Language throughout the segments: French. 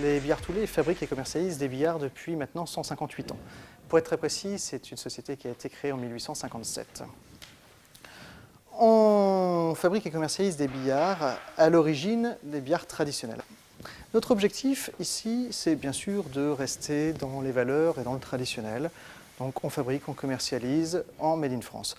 Les billards Toulet fabriquent et commercialisent des billards depuis maintenant 158 ans. Pour être très précis, c'est une société qui a été créée en 1857. On fabrique et commercialise des billards, à l'origine des billards traditionnels. Notre objectif ici, c'est bien sûr de rester dans les valeurs et dans le traditionnel. Donc on fabrique, on commercialise en Made in France.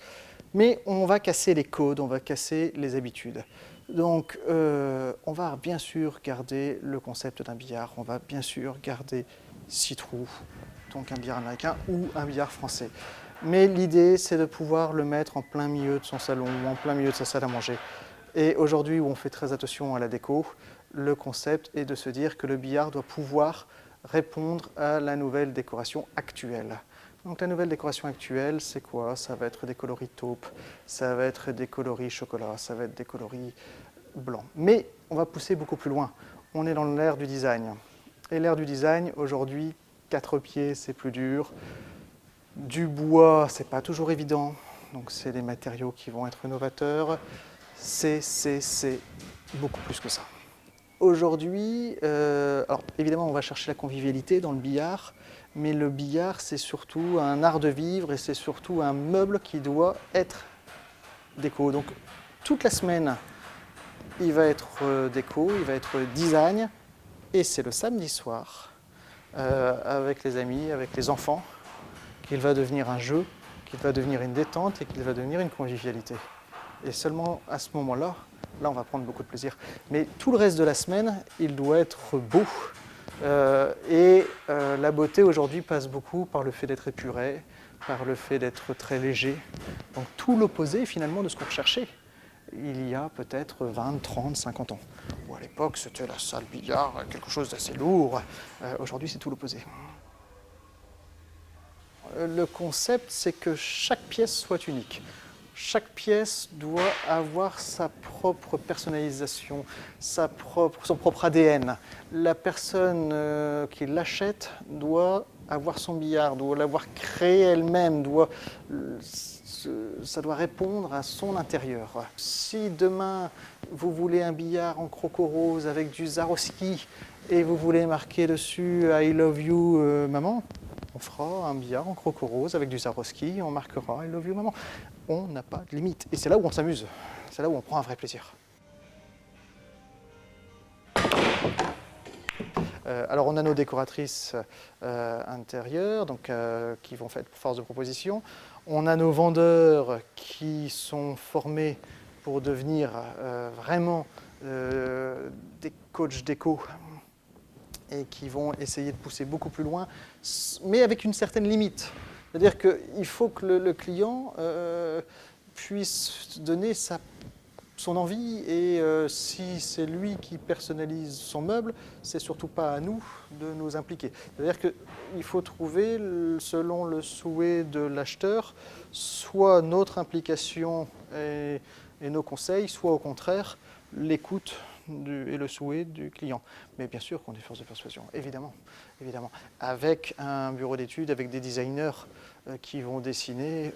Mais on va casser les codes, on va casser les habitudes. Donc on va bien sûr garder le concept d'un billard, on va bien sûr garder 6 trous, donc un billard américain ou un billard français. Mais l'idée, c'est de pouvoir le mettre en plein milieu de son salon ou en plein milieu de sa salle à manger. Et aujourd'hui, où on fait très attention à la déco, le concept est de se dire que le billard doit pouvoir répondre à la nouvelle décoration actuelle. Donc la nouvelle décoration actuelle, c'est quoi? Ça va être des coloris taupe, ça va être des coloris chocolat, ça va être des coloris blancs. Mais on va pousser beaucoup plus loin. On est dans l'ère du design. Et l'ère du design, aujourd'hui, 4 pieds, c'est plus dur. Du bois, c'est pas toujours évident. Donc c'est des matériaux qui vont être novateurs. C'est beaucoup plus que ça. Aujourd'hui, alors évidemment, on va chercher la convivialité dans le billard, mais le billard, c'est surtout un art de vivre et c'est surtout un meuble qui doit être déco. Donc, toute la semaine, il va être déco, il va être design, et c'est le samedi soir, avec les amis, avec les enfants, qu'il va devenir un jeu, qu'il va devenir une détente et qu'il va devenir une convivialité. Et seulement à ce moment-là, là on va prendre beaucoup de plaisir. Mais tout le reste de la semaine, il doit être beau. La beauté aujourd'hui passe beaucoup par le fait d'être épuré, par le fait d'être très léger. Donc tout l'opposé finalement de ce qu'on recherchait il y a peut-être 20, 30, 50 ans. Où à l'époque c'était la salle billard, quelque chose d'assez lourd. Aujourd'hui c'est tout l'opposé. Le concept, c'est que chaque pièce soit unique. Chaque pièce doit avoir sa propre personnalisation, son propre ADN. La personne qui l'achète doit avoir son billard, doit l'avoir créé elle-même, ça doit répondre à son intérieur. Si demain vous voulez un billard en croco rose avec du Swarovski et vous voulez marquer dessus I love you maman, on fera un billard en croco rose avec du Swarovski, on marquera I love you maman. On n'a pas de limite. Et c'est là où on s'amuse. C'est là où on prend un vrai plaisir. Alors on a nos décoratrices intérieures donc, qui vont faire force de proposition. On a nos vendeurs qui sont formés pour devenir vraiment des coachs déco et qui vont essayer de pousser beaucoup plus loin, mais avec une certaine limite. C'est-à-dire qu'il faut que le client puisse donner son envie et si c'est lui qui personnalise son meuble, c'est surtout pas à nous de nous impliquer. C'est-à-dire qu'il faut trouver, selon le souhait de l'acheteur, soit notre implication et nos conseils, soit au contraire l'écoute et le souhait du client. Mais bien sûr qu'on est force de persuasion, évidemment, évidemment. Avec un bureau d'études, avec des designers qui vont dessiner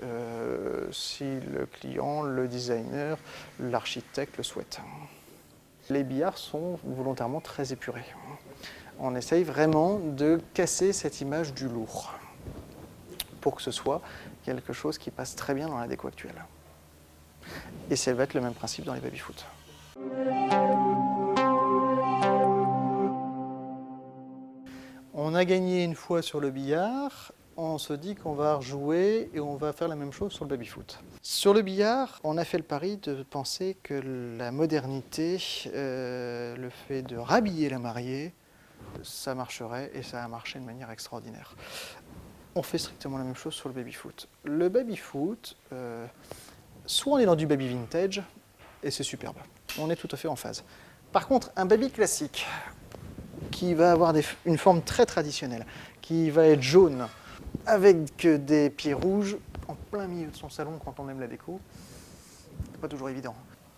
si le client, le designer, l'architecte le souhaite. Les billards sont volontairement très épurés. On essaye vraiment de casser cette image du lourd pour que ce soit quelque chose qui passe très bien dans la déco actuelle. Et ça va être le même principe dans les baby-foot. On a gagné une fois sur le billard, on se dit qu'on va rejouer et on va faire la même chose sur le baby-foot. Sur le billard, on a fait le pari de penser que la modernité, le fait de rhabiller la mariée, ça marcherait et ça a marché de manière extraordinaire. On fait strictement la même chose sur le baby-foot. Le baby-foot, soit on est dans du baby vintage et c'est superbe, on est tout à fait en phase. Par contre, un baby classique, qui va avoir une forme très traditionnelle, qui va être jaune, avec des pieds rouges, en plein milieu de son salon quand on aime la déco, c'est pas toujours évident.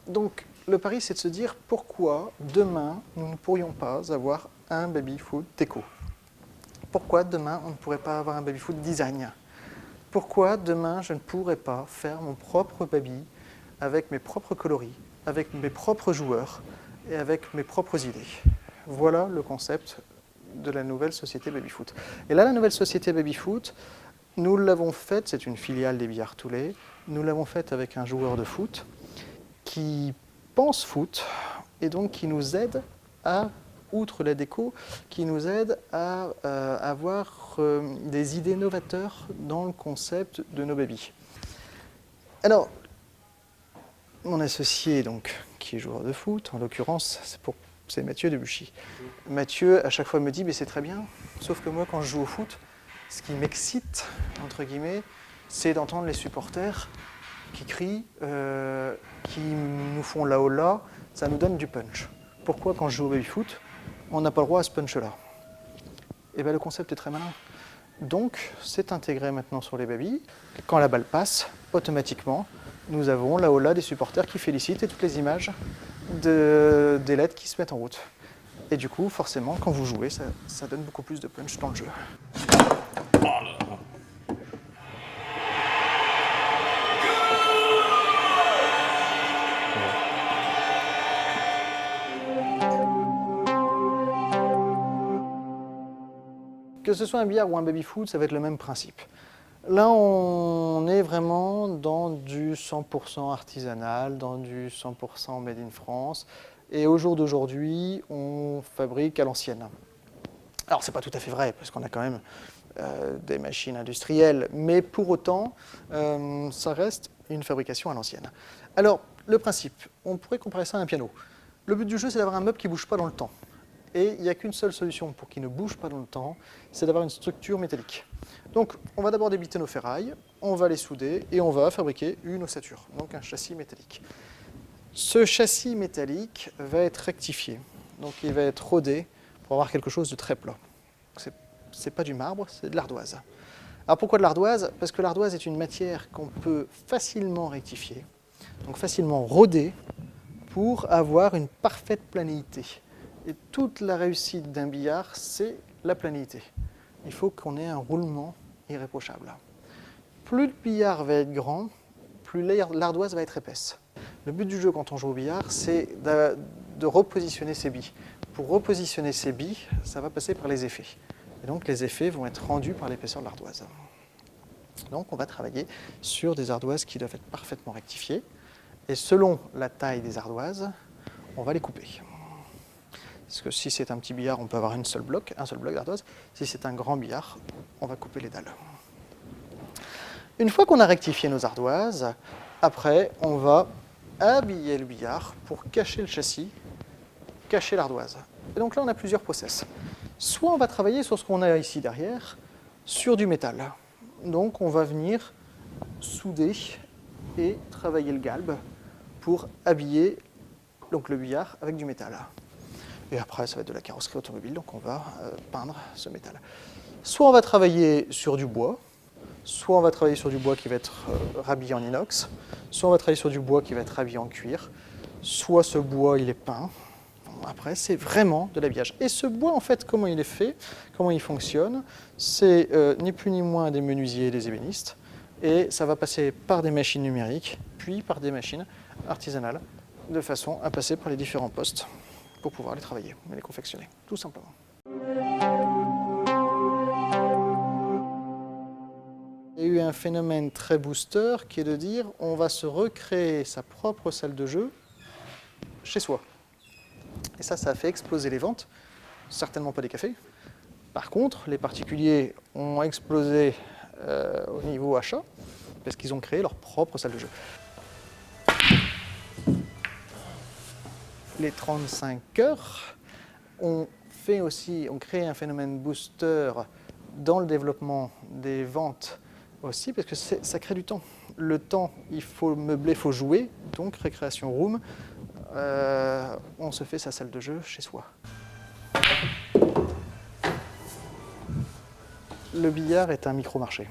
Donc le pari, c'est de se dire pourquoi demain nous ne pourrions pas avoir un baby-foot déco. Pourquoi demain on ne pourrait pas avoir un baby-foot design. Pourquoi demain je ne pourrais pas faire mon propre baby avec mes propres coloris, avec mes propres joueurs et avec mes propres idées. Voilà le concept de la nouvelle société Babyfoot. Et là, la nouvelle société Babyfoot, nous l'avons faite, c'est une filiale des billards Toulet, nous l'avons faite avec un joueur de foot qui pense foot et donc qui nous aide à, outre la déco, qui nous aide à avoir des idées novateurs dans le concept de nos babies. Alors, mon associé, donc, qui est joueur de foot, en l'occurrence, c'est Mathieu Debuchy. Mathieu, à chaque fois, me dit « c'est très bien, sauf que moi, quand je joue au foot, ce qui m'excite, entre guillemets, c'est d'entendre les supporters qui crient, qui nous font là haut là, ça nous donne du punch. Pourquoi, quand je joue au baby-foot, on n'a pas le droit à ce punch-là ?» Et bien, le concept est très malin. Donc, c'est intégré maintenant sur les babys. Quand la balle passe, automatiquement, nous avons là haut là des supporters qui félicitent et toutes les images des LED qui se mettent en route. Et du coup, forcément, quand vous jouez, ça donne beaucoup plus de punch dans le jeu. Que ce soit un billard ou un baby-foot, ça va être le même principe. Là, on est vraiment dans du 100% artisanal, dans du 100% made in France. Et au jour d'aujourd'hui, on fabrique à l'ancienne. Alors, c'est pas tout à fait vrai, parce qu'on a quand même des machines industrielles, mais pour autant, ça reste une fabrication à l'ancienne. Alors, le principe, on pourrait comparer ça à un piano. Le but du jeu, c'est d'avoir un meuble qui ne bouge pas dans le temps. Et il n'y a qu'une seule solution pour qu'il ne bouge pas dans le temps, c'est d'avoir une structure métallique. Donc, on va d'abord débiter nos ferrailles, on va les souder et on va fabriquer une ossature, donc un châssis métallique. Ce châssis métallique va être rectifié, donc il va être rodé pour avoir quelque chose de très plat. Ce n'est pas du marbre, c'est de l'ardoise. Alors pourquoi de l'ardoise? Parce que l'ardoise est une matière qu'on peut facilement rectifier, donc facilement roder pour avoir une parfaite planéité. Et toute la réussite d'un billard, c'est la planéité. Il faut qu'on ait un roulement irréprochable. Plus le billard va être grand, plus l'ardoise va être épaisse. Le but du jeu quand on joue au billard, c'est de repositionner ses billes. Pour repositionner ses billes, ça va passer par les effets. Et donc les effets vont être rendus par l'épaisseur de l'ardoise. Donc on va travailler sur des ardoises qui doivent être parfaitement rectifiées. Et selon la taille des ardoises, on va les couper. Parce que si c'est un petit billard, on peut avoir un seul bloc d'ardoise. Si c'est un grand billard, on va couper les dalles. Une fois qu'on a rectifié nos ardoises, après, on va habiller le billard pour cacher le châssis, cacher l'ardoise. Et donc là, on a plusieurs process. Soit on va travailler sur ce qu'on a ici derrière, sur du métal. Donc on va venir souder et travailler le galbe pour habiller donc, le billard avec du métal. Et après, ça va être de la carrosserie automobile, donc on va peindre ce métal. Soit on va travailler sur du bois, soit on va travailler sur du bois qui va être rhabillé en inox, soit on va travailler sur du bois qui va être rhabillé en cuir, soit ce bois, il est peint. Après, c'est vraiment de l'habillage. Et ce bois, en fait, comment il est fait, comment il fonctionne, c'est ni plus ni moins des menuisiers et des ébénistes, et ça va passer par des machines numériques, puis par des machines artisanales, de façon à passer par les différents postes pour pouvoir les travailler et les confectionner, tout simplement. Il y a eu un phénomène très booster qui est de dire on va se recréer sa propre salle de jeu chez soi. Et ça a fait exploser les ventes, certainement pas des cafés. Par contre, les particuliers ont explosé au niveau achat parce qu'ils ont créé leur propre salle de jeu. Les 35 heures ont créé un phénomène booster dans le développement des ventes aussi, parce que ça crée du temps. Le temps, il faut meubler, il faut jouer, donc Recreation Room, on se fait sa salle de jeu chez soi. Le billard est un micro-marché.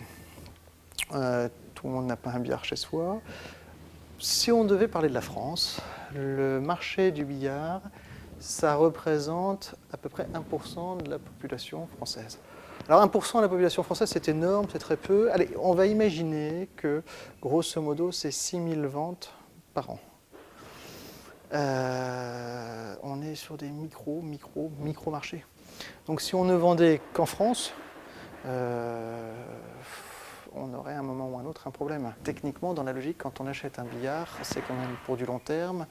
Tout le monde n'a pas un billard chez soi. Si on devait parler de la France, le marché du billard, ça représente à peu près 1% de la population française. Alors 1% de la population française, c'est énorme, c'est très peu. Allez, on va imaginer que, grosso modo, c'est 6000 ventes par an. On est sur des micro-marchés. Donc si on ne vendait qu'en France, on aurait à un moment ou un autre un problème. Techniquement, dans la logique, quand on achète un billard, c'est quand même pour du long terme.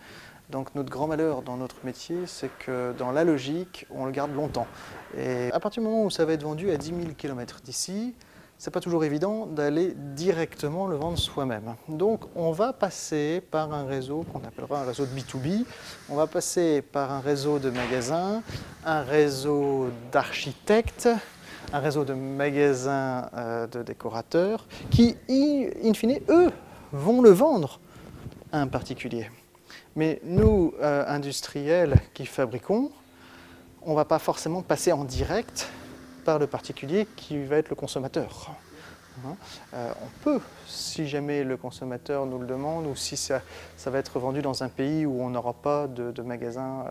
Donc notre grand malheur dans notre métier, c'est que dans la logique, on le garde longtemps. Et à partir du moment où ça va être vendu à 10 000 km d'ici, c'est pas toujours évident d'aller directement le vendre soi-même. Donc on va passer par un réseau qu'on appellera un réseau de B2B, on va passer par un réseau de magasins, un réseau d'architectes, un réseau de magasins de décorateurs qui, in fine, eux, vont le vendre à un particulier. Mais nous, industriels qui fabriquons, on ne va pas forcément passer en direct par le particulier qui va être le consommateur. On peut, si jamais le consommateur nous le demande, ou si ça va être vendu dans un pays où on n'aura pas de magasin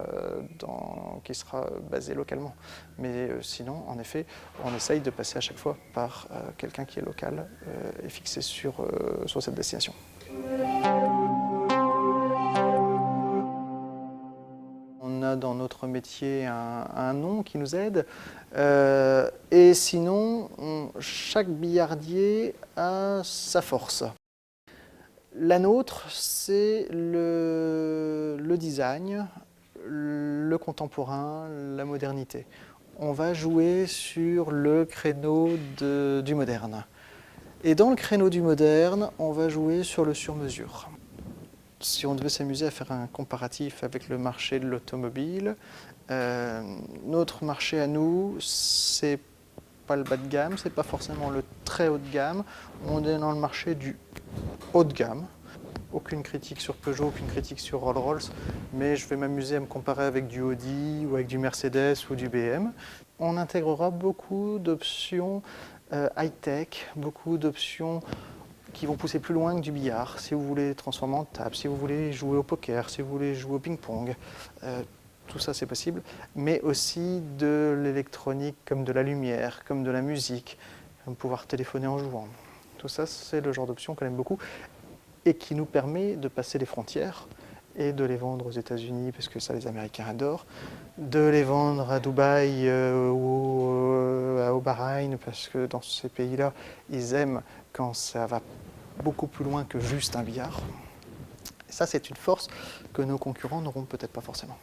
qui sera basé localement. Mais sinon, en effet, on essaye de passer à chaque fois par quelqu'un qui est local et fixé sur cette destination. On a dans notre métier un nom qui nous aide. Et sinon, chaque billardier a sa force. La nôtre, c'est le design, le contemporain, la modernité. On va jouer sur le créneau du moderne. Et dans le créneau du moderne, on va jouer sur le sur-mesure. Si on devait s'amuser à faire un comparatif avec le marché de l'automobile, notre marché à nous, c'est pas le bas de gamme, c'est pas forcément le très haut de gamme. On est dans le marché du haut de gamme. Aucune critique sur Peugeot, aucune critique sur Rolls-Royce, mais je vais m'amuser à me comparer avec du Audi ou avec du Mercedes ou du BM. On intégrera beaucoup d'options high-tech, beaucoup d'options qui vont pousser plus loin que du billard. Si vous voulez transformer en table, si vous voulez jouer au poker, si vous voulez jouer au ping-pong, tout ça c'est possible. Mais aussi de l'électronique comme de la lumière, comme de la musique, comme pouvoir téléphoner en jouant. Tout ça c'est le genre d'option qu'on aime beaucoup et qui nous permet de passer les frontières et de les vendre aux États-Unis parce que ça les Américains adorent, de les vendre à Dubaï ou au Bahreïn parce que dans ces pays-là, ils aiment quand ça va beaucoup plus loin que juste un billard. Et ça, c'est une force que nos concurrents n'auront peut-être pas forcément.